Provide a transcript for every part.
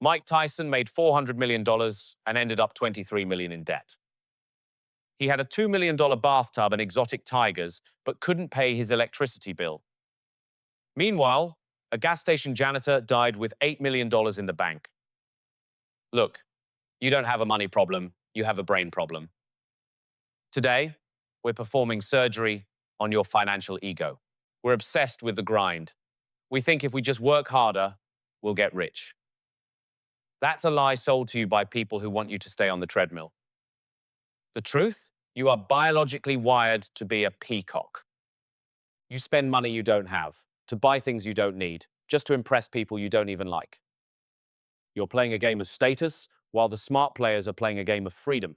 Mike Tyson made $400 million dollars and ended up $23 million in debt. He had a $2 million bathtub and exotic tigers, but couldn't pay his electricity bill. Meanwhile, a gas station janitor died with $8 million in the bank. Look, you don't have a money problem, you have a brain problem. Today, we're performing surgery on your financial ego. We're obsessed with the grind. We think if we just work harder, we'll get rich. That's a lie sold to you by people who want you to stay on the treadmill. The truth? You are biologically wired to be a peacock. You spend money you don't have, to buy things you don't need, just to impress people you don't even like. You're playing a game of status, while the smart players are playing a game of freedom.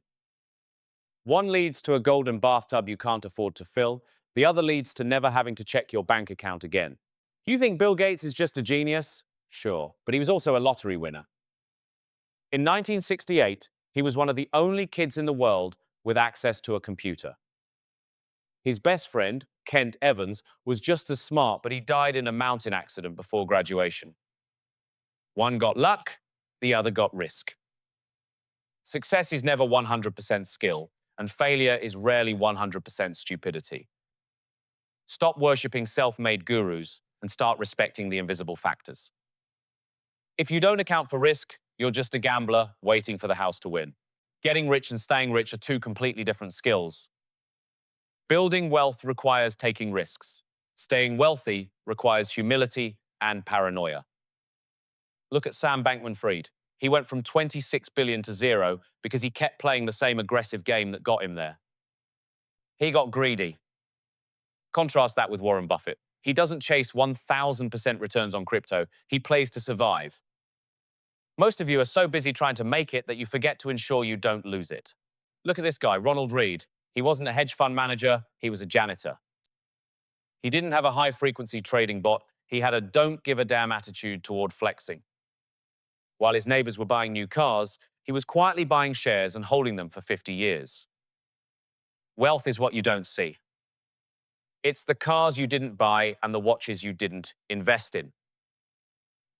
One leads to a golden bathtub you can't afford to fill, the other leads to never having to check your bank account again. You think Bill Gates is just a genius? Sure, but he was also a lottery winner. In 1968, he was one of the only kids in the world with access to a computer. His best friend, Kent Evans, was just as smart, but he died in a mountain accident before graduation. One got luck, the other got risk. Success is never 100% skill, and failure is rarely 100% stupidity. Stop worshipping self-made gurus and start respecting the invisible factors. If you don't account for risk, you're just a gambler waiting for the house to win. Getting rich and staying rich are two completely different skills. Building wealth requires taking risks. Staying wealthy requires humility and paranoia. Look at Sam Bankman-Fried. He went from 26 billion to zero because he kept playing the same aggressive game that got him there. He got greedy. Contrast that with Warren Buffett. He doesn't chase 1,000% returns on crypto. He plays to survive. Most of you are so busy trying to make it that you forget to ensure you don't lose it. Look at this guy, Ronald Reed. He wasn't a hedge fund manager, he was a janitor. He didn't have a high-frequency trading bot. He had a don't give a damn attitude toward flexing. While his neighbors were buying new cars, he was quietly buying shares and holding them for 50 years. Wealth is what you don't see. It's the cars you didn't buy and the watches you didn't invest in.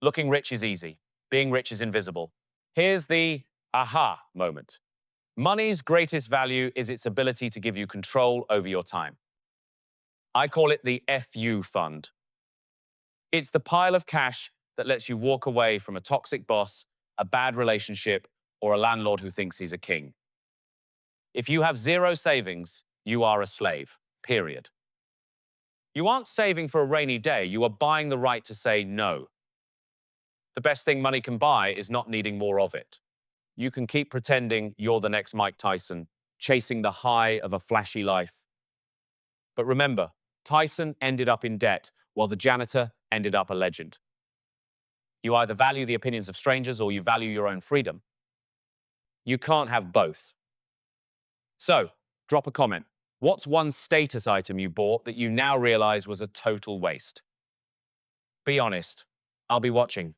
Looking rich is easy. Being rich is invisible. Here's the aha moment. Money's greatest value is its ability to give you control over your time. I call it the FU fund. It's the pile of cash that lets you walk away from a toxic boss, a bad relationship, or a landlord who thinks he's a king. If you have zero savings, you are a slave, period. You aren't saving for a rainy day, you are buying the right to say no. The best thing money can buy is not needing more of it. You can keep pretending you're the next Mike Tyson, chasing the high of a flashy life. But remember, Tyson ended up in debt, while the janitor ended up a legend. You either value the opinions of strangers or you value your own freedom. You can't have both. So, drop a comment. What's one status item you bought that you now realize was a total waste? Be honest. I'll be watching.